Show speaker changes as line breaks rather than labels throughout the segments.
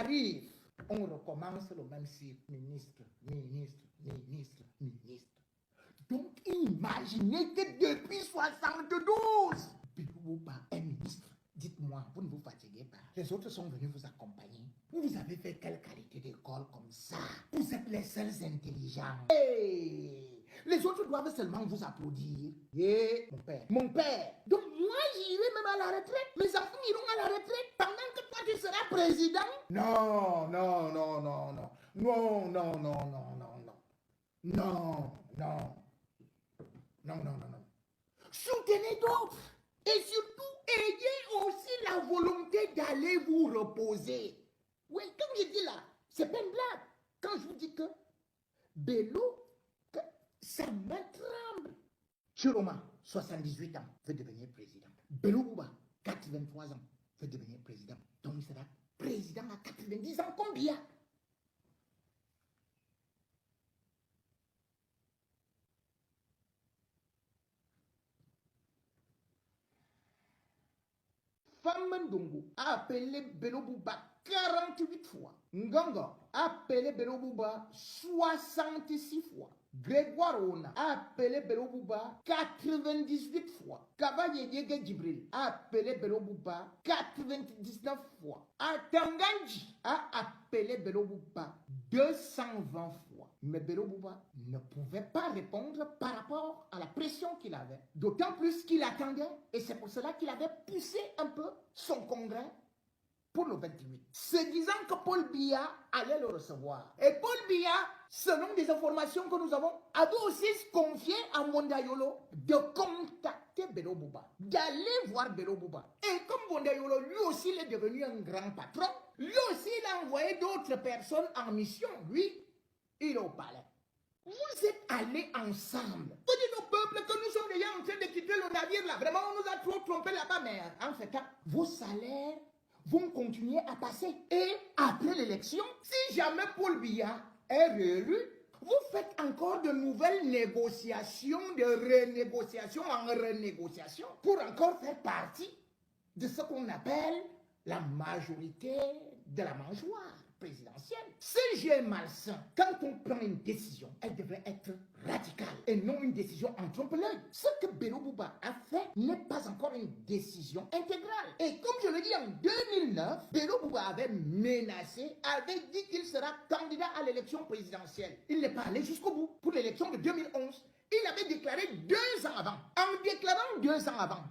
arrive, on recommence le même cycle. Ministre, ministre, ministre, ministre. Donc, imaginez que depuis 72, Belouba est ministre. Dites-moi, vous ne vous fatiguez pas. Les autres sont venus vous accompagner. Vous avez fait quelle qualité d'école comme ça? Vous êtes les seuls intelligents. Hey! Les autres doivent seulement vous applaudir. Et mon père. Mon père. Donc moi, j'irai même à la retraite. Mes enfants iront à la retraite pendant que toi, tu seras président. Non, non, non, non, non. Non, non, non, non, non, non. Non, non. Non, non, non, non. Soutenez d'autres. Et surtout, ayez aussi la volonté d'aller vous reposer. Oui, comme je dis là, c'est pas une blague. Quand je vous dis que Bello, ça me tremble. Chiroma, 78 ans, veut devenir président. Bello Bouba, 83 ans, veut devenir président. Donc il sera président à 90 ans. Combien? Famandongo a appelé Bello Bouba 48 fois. Ngongo a appelé Bello Bouba 66 fois. Grégoire Ona a appelé Bello Bouba 98 fois. Kavaye Yege Djibril a appelé Bello Bouba 99 fois. Atanganji a appelé Bello Bouba 220 fois. Mais Bello Bouba ne pouvait pas répondre par rapport à la pression qu'il avait. D'autant plus qu'il attendait, et c'est pour cela qu'il avait poussé un peu son congrès pour le 28. Se disant que Paul Biya allait le recevoir. Et Paul Biya, selon des informations que nous avons, avait aussi confié à Mondayolo de contacter Bello Bouba, d'aller voir Bello Bouba. Et comme Mondayolo, lui aussi, il est devenu un grand patron, lui aussi, il a envoyé d'autres personnes en mission. Lui, il est au palais. Vous êtes allés ensemble. Vous dites au peuple que nous sommes déjà en train de quitter le navire là. Vraiment, on nous a trop trompé là-bas. Mais en fait, vos salaires vont continuer à passer. Et après l'élection, si jamais Paul Biya est réélu, vous faites encore de nouvelles négociations, de renégociations en renégociation, pour encore faire partie de ce qu'on appelle la majorité de la mangeoire présidentielle. Ce jeu est malsain. Quand on prend une décision, elle devrait être radicale et non une décision en trompe-l'œil. Ce que Bello Bouba a fait n'est pas encore une décision intégrale. Et comme je le dis, en 2009, Bello Bouba avait menacé, avait dit qu'il sera candidat à l'élection présidentielle. Il n'est pas allé jusqu'au bout pour l'élection de 2011. Il avait déclaré 2 ans avant. En déclarant 2 ans avant,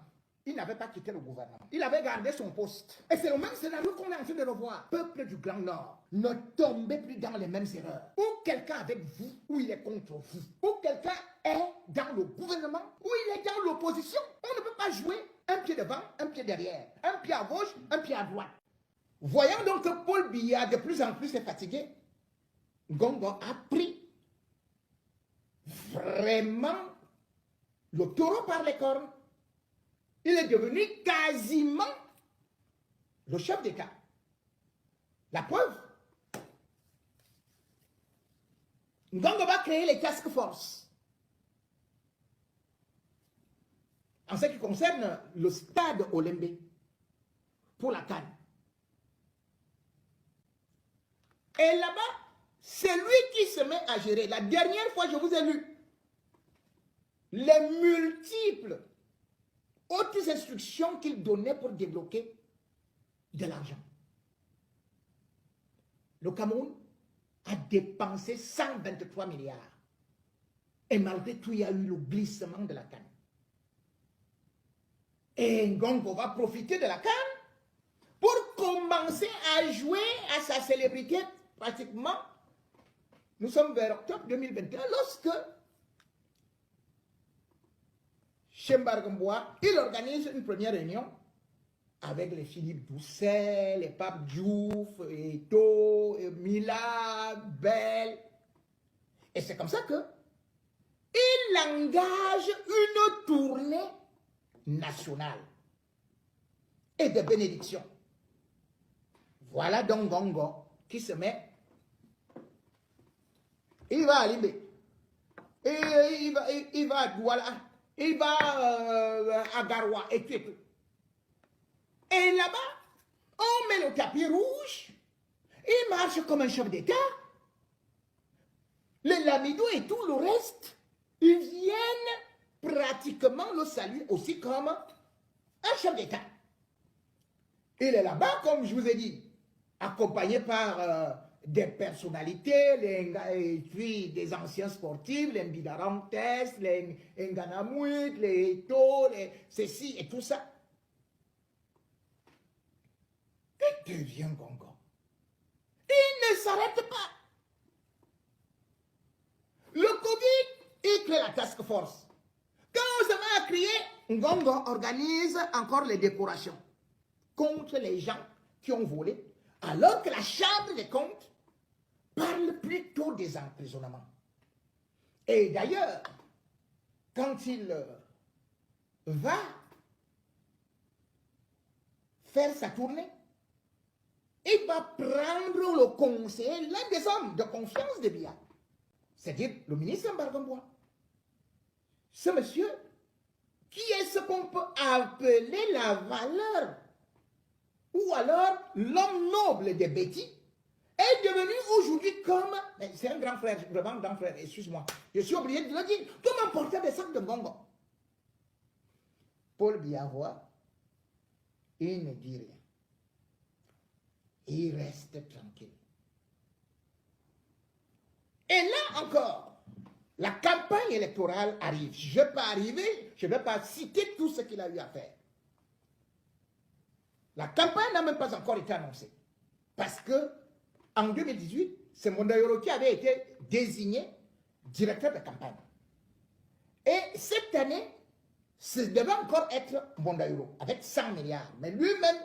il n'avait pas quitté le gouvernement. Il avait gardé son poste. Et c'est le même scénario qu'on est en train de revoir. Peuple du Grand Nord, ne tombez plus dans les mêmes erreurs. Ou quelqu'un avec vous, ou il est contre vous. Ou quelqu'un est dans le gouvernement, ou il est dans l'opposition. On ne peut pas jouer un pied devant, un pied derrière. Un pied à gauche, un pied à droite. Voyant donc que Paul Biya de plus en plus est fatigué, Gongo a pris vraiment le taureau par les cornes. Il est devenu quasiment le chef d'État. La preuve, Ngongo va créer les task force. En ce qui concerne le stade Olembe pour la CAN. Et là-bas, c'est lui qui se met à gérer. La dernière fois, je vous ai lu les multiples autres instructions qu'il donnait pour débloquer de l'argent. Le Cameroun a dépensé 123 milliards. Et malgré tout, il y a eu le glissement de la CAN. Et Ngongo va profiter de la CAN pour commencer à jouer à sa célébrité pratiquement. Nous sommes vers octobre 2021 lorsque Chembargamboa, il organise une première réunion avec les Philippe Doucet, les Pape Diouf, Eto, Mila, Bell. Et c'est comme ça que il engage une tournée nationale et de bénédiction. Voilà donc Gongo qui se met. Il va à Limbe. Et il va à Douala. Il va à Garoua et tout et tout. Et là-bas, on met le tapis rouge. Il marche comme un chef d'État. Les Lamido et tout le reste, ils viennent pratiquement le saluer aussi comme un chef d'État. Il est là-bas, comme je vous ai dit, accompagné par des personnalités, et puis des anciens sportifs, les Mbidarantes, les Nganamouit, les Eto, les ceci et tout ça. Il devient Ngongo. Il ne s'arrête pas. Le Covid, il crée la task force. Quand ça va crier, Ngongo organise encore les décorations contre les gens qui ont volé, alors que la Chambre des comptes parle plutôt des emprisonnements. Et d'ailleurs, quand il va faire sa tournée, il va prendre le conseiller, l'un des hommes de confiance de Biya, c'est-à-dire le ministre Mbargambwa. Ce monsieur, qui est ce qu'on peut appeler la valeur, ou alors l'homme noble des bêtis, est devenu aujourd'hui comme, c'est un grand frère, vraiment grand frère, excuse-moi, je suis obligé de le dire, comme un porteur des sacs de Ngongo. Paul Biya voit, il ne dit rien. Il reste tranquille. Et là encore, la campagne électorale arrive. Je ne vais pas arriver, je ne vais pas citer tout ce qu'il a eu à faire. La campagne n'a même pas encore été annoncée. Parce que en 2018, c'est Mondayoro qui avait été désigné directeur de campagne. Et cette année, ça devait encore être Mondayoro, avec 100 milliards. Mais lui-même,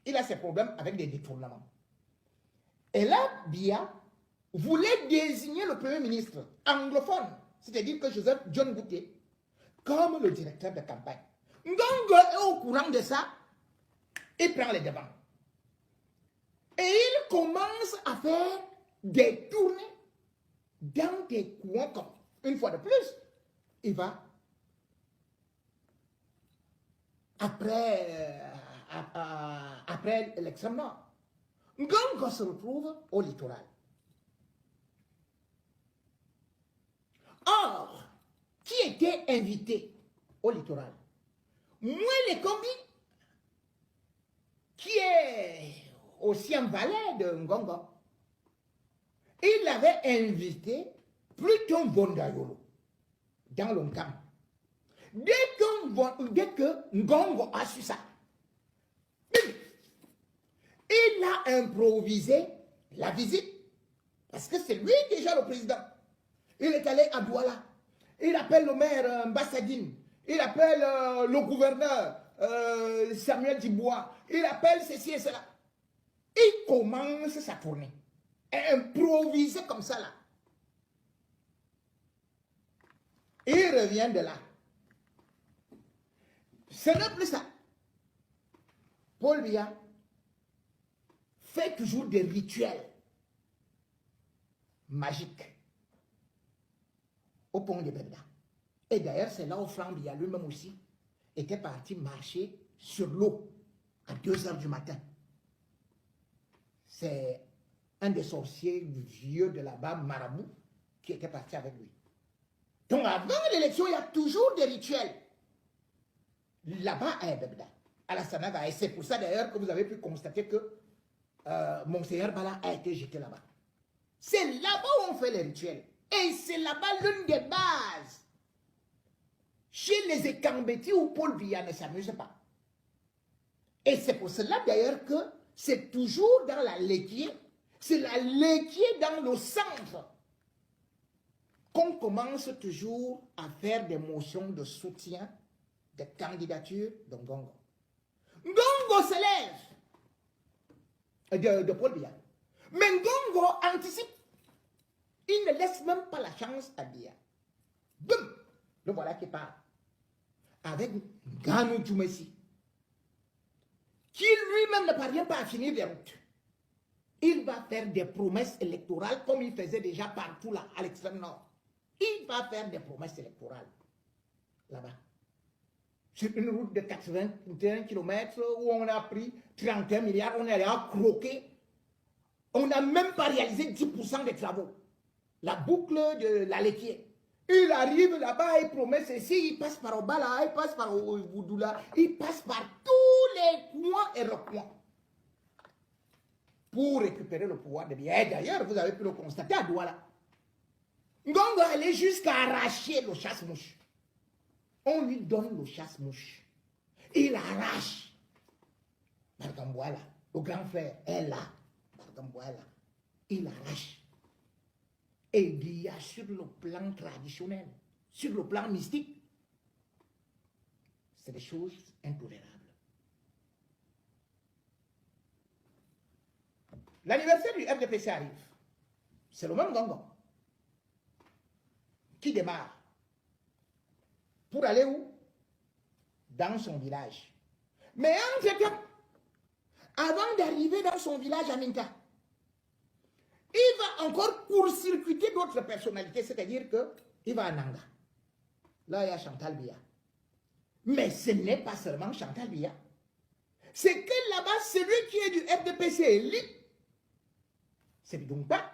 il a ses problèmes avec des détournements. Et là, Biya voulait désigner le Premier ministre anglophone, c'est-à-dire que Joseph John Bouté, comme le directeur de campagne. Ngongo est au courant de ça, il prend les devants. Et il commence à faire des tournées dans des coins comme, une fois de plus, il va, après l'extrême nord, Ngongo se retrouve au littoral. Or, qui était invité au littoral? Moi, les combis, qui est aussi un valet de Ngongo, il l'avait invité plutôt Bondayolo dans l'Onkam. Dès que Ngongo a su ça, il a improvisé la visite, parce que c'est lui déjà le président. Il est allé à Douala, il appelle le maire Mbassadine, il appelle le gouverneur Samuel Dubois, il appelle ceci et cela. Il commence sa tournée, improvisé comme ça là. Il revient de là. Ce n'est plus ça. Paul Biya fait toujours des rituels magiques au pont de Bebda. Et d'ailleurs, c'est là où Franck Biya lui-même aussi était parti marcher sur l'eau à 2 h du matin. C'est un des sorciers vieux de là-bas, Marabout, qui était parti avec lui. Donc avant l'élection, il y a toujours des rituels. Là-bas à Bebda, à la Sanaga. Et c'est pour ça d'ailleurs que vous avez pu constater que Monseigneur Bala a été jeté là-bas. C'est là-bas où on fait les rituels. Et c'est là-bas l'une des bases. Chez les Ekambeti où Paul Biya ne s'amuse pas. Et c'est pour cela d'ailleurs que c'est toujours dans la laitier, c'est la laitier dans le centre qu'on commence toujours à faire des motions de soutien, de candidature de Ngongo. Ngongo se lève de Paul Biya. Mais Ngongo anticipe. Il ne laisse même pas la chance à Biya. Boum! Le voilà qui part. Avec Ganou Djoumessi, qui lui-même ne parvient pas à finir les routes. Il va faire des promesses électorales comme il faisait déjà partout là, à l'extrême nord. Il va faire des promesses électorales là-bas. Sur une route de 81 km où on a pris 31 milliards, on est allé à croquer On n'a même pas réalisé 10% des travaux. La boucle de la laitière. Il arrive là-bas, il promet ceci, il passe par Obala, il passe par Oudoula, il passe par tous les coins et recoins pour récupérer le pouvoir de bien. Et d'ailleurs, vous avez pu le constater à Douala. Ngongo allait jusqu'à arracher le chasse-mouche. On lui donne le chasse-mouche. Il arrache. Margambouala, le grand frère est là. Margambouala, il arrache. Et il y a sur le plan traditionnel, sur le plan mystique, c'est des choses intolérables. L'anniversaire du RDPC arrive. C'est le même Ngongo qui démarre pour aller où? Dans son village. Mais entre-temps, avant d'arriver dans son village à Minta, il va encore court-circuiter d'autres personnalités, c'est-à-dire qu'il va à Nanga. Là, il y a Chantal Biya. Mais ce n'est pas seulement Chantal Biya. C'est que là-bas, celui qui est du FDPC élu, c'est Bidumpa.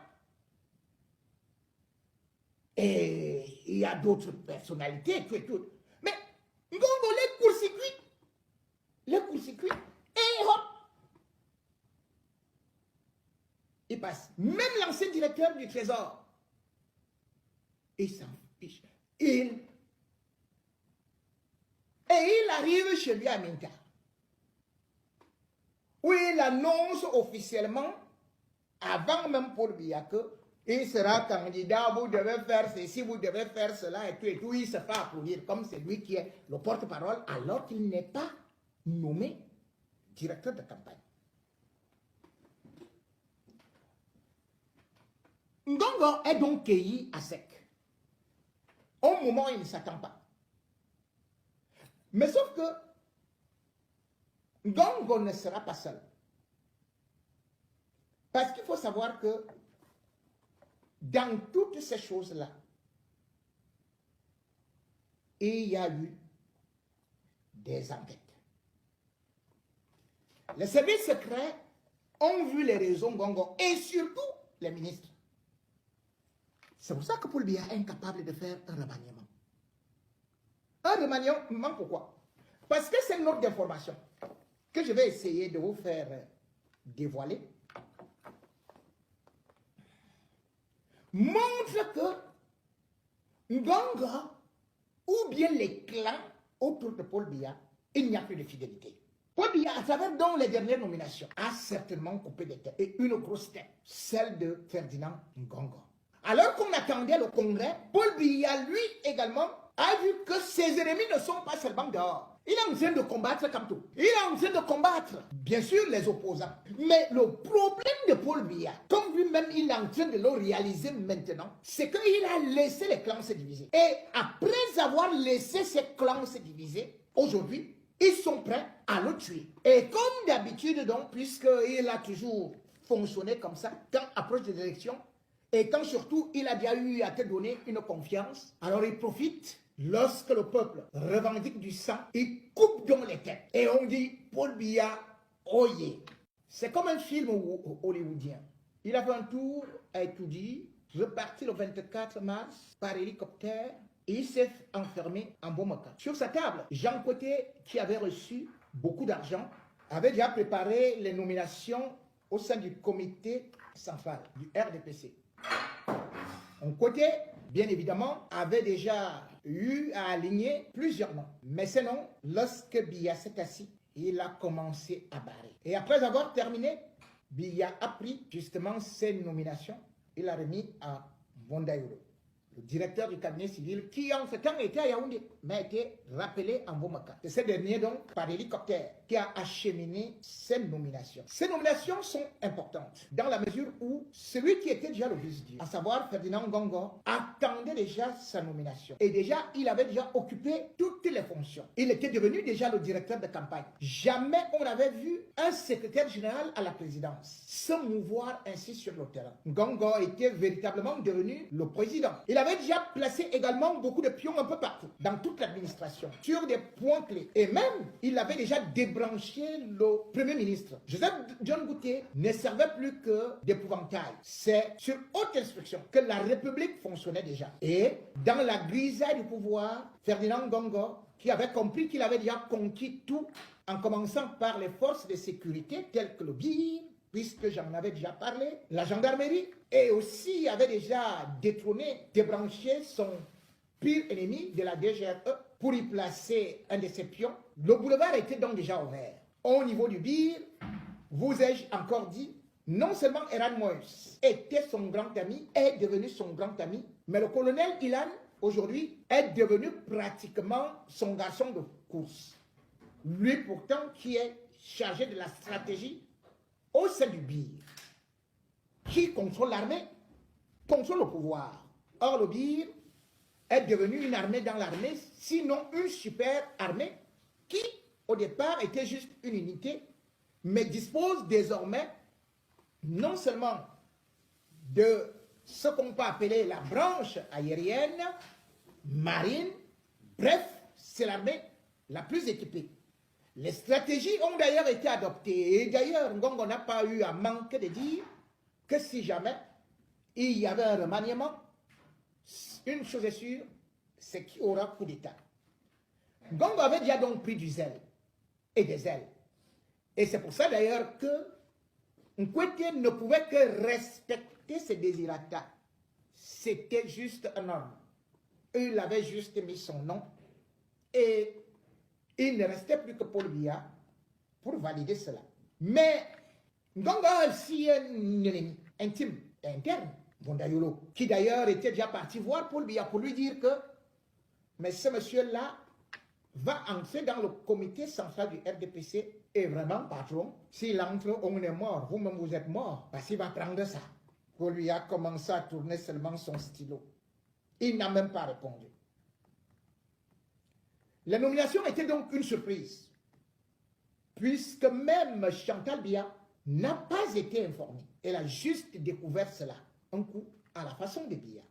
Et il y a d'autres personnalités, tout. Mais Ngongo, les court-circuits, et hop, il passe. Même l'ancien directeur du Trésor, il s'en fiche. Et il arrive chez lui à Minta, où il annonce officiellement, avant même Paul Biya, il sera candidat, vous devez faire ceci, vous devez faire cela, et tout, il se fait applaudir comme c'est lui qui est le porte-parole, alors qu'il n'est pas nommé directeur de campagne. Ngongo est donc cueilli à sec. Au moment où il ne s'attend pas. Mais sauf que Ngongo ne sera pas seul. Parce qu'il faut savoir que dans toutes ces choses-là, il y a eu des enquêtes. Les services secrets ont vu les raisons Ngongo et surtout les ministres. C'est pour ça que Paul Biya est incapable de faire un remaniement. Un remaniement, pourquoi? Parce que c'est une note d'information que je vais essayer de vous faire dévoiler. Montre que Ngongo, ou bien les clans autour de Paul Biya, il n'y a plus de fidélité. Paul Biya, à travers donc les dernières nominations, a certainement coupé des têtes. Et une grosse tête, celle de Ferdinand Ngongo. Alors qu'on attendait le congrès, Paul Biya, lui également, a vu que ses ennemis ne sont pas seulement dehors. Il est en train de combattre comme tout. Il est en train de combattre, bien sûr, les opposants. Mais le problème de Paul Biya, comme lui-même il est en train de le réaliser maintenant, c'est qu'il a laissé les clans se diviser. Et après avoir laissé ces clans se diviser, aujourd'hui, ils sont prêts à le tuer. Et comme d'habitude, donc, puisqu'il a toujours fonctionné comme ça, quand approche des élections, et quand surtout il a déjà eu à te donner une confiance, alors il profite. Lorsque le peuple revendique du sang, il coupe donc les têtes. Et on dit, Paul Biya, oye. C'est comme un film hollywoodien. Il a fait un tour à étudier, reparti le 24 mars par hélicoptère, et il s'est enfermé en Bamako. Sur sa table, Jean Côté, qui avait reçu beaucoup d'argent, avait déjà préparé les nominations au sein du comité central du RDPC. Un côté, bien évidemment, avait déjà eu à aligner plusieurs noms. Mais ces noms, lorsque Biya s'est assis, il a commencé à barrer. Et après avoir terminé, Biya a pris justement ces nominations. Il a remis à Bondaïro, le directeur du cabinet civil, qui en ce temps était à Yaoundé, mais a été rappelé en Bamako. C'est ce dernier donc, par hélicoptère, qui a acheminé ces nominations. Ces nominations sont importantes, dans la mesure où celui qui était déjà le vice-dieu, à savoir Ferdinand Ngongo, attendait déjà sa nomination. Et déjà, il avait déjà occupé toutes les fonctions. Il était devenu déjà le directeur de campagne. Jamais on n'avait vu un secrétaire général à la présidence se mouvoir ainsi sur le terrain. Ngongo était véritablement devenu le président. Il avait déjà placé également beaucoup de pions un peu partout, dans toute l'administration, sur des points clés. Et même, il avait déjà débrayé débrancher le Premier ministre. Joseph John Goutier ne servait plus que d'épouvantail. C'est sur haute instruction que la République fonctionnait déjà. Et dans la grisaille du pouvoir, Ferdinand Ngongo, qui avait compris qu'il avait déjà conquis tout, en commençant par les forces de sécurité telles que le BIR, puisque j'en avais déjà parlé, la gendarmerie, et aussi avait déjà détrôné, débranché son pire ennemi de la DGRE pour y placer un de ses pions. Le boulevard était donc déjà ouvert. Au niveau du BIR, vous ai-je encore dit, non seulement Eran Moïse était son grand ami, est devenu son grand ami, mais le colonel Ilan, aujourd'hui, est devenu pratiquement son garçon de course. Lui pourtant qui est chargé de la stratégie au sein du BIR, qui contrôle l'armée, contrôle le pouvoir. Or, le BIR est devenu une armée dans l'armée, sinon une super armée, qui, au départ, était juste une unité, mais dispose désormais non seulement de ce qu'on peut appeler la branche aérienne, marine, bref, c'est l'armée la plus équipée. Les stratégies ont d'ailleurs été adoptées. Et d'ailleurs, Ngongo n'a pas eu à manquer de dire que si jamais il y avait un remaniement, une chose est sûre, c'est qu'il y aura coup d'État. Ngongo avait déjà donc pris du zèle et des ailes. Et c'est pour ça d'ailleurs que Nkwete ne pouvait que respecter ses désirata. C'était juste un homme. Il avait juste mis son nom et il ne restait plus que Paul Biya pour valider cela. Mais Ngongo a aussi un ennemi intime et interne, Bondayolo, qui d'ailleurs était déjà parti voir Paul Biya pour lui dire que mais ce monsieur-là va entrer dans le comité central du RDPC et vraiment, patron, s'il entre, on est mort. Vous-même, vous êtes mort parce qu'il va prendre ça. Paul Biya a commencé à tourner seulement son stylo. Il n'a même pas répondu. La nomination était donc une surprise, puisque même Chantal Biya n'a pas été informée. Elle a juste découvert cela, un coup à la façon de Biya.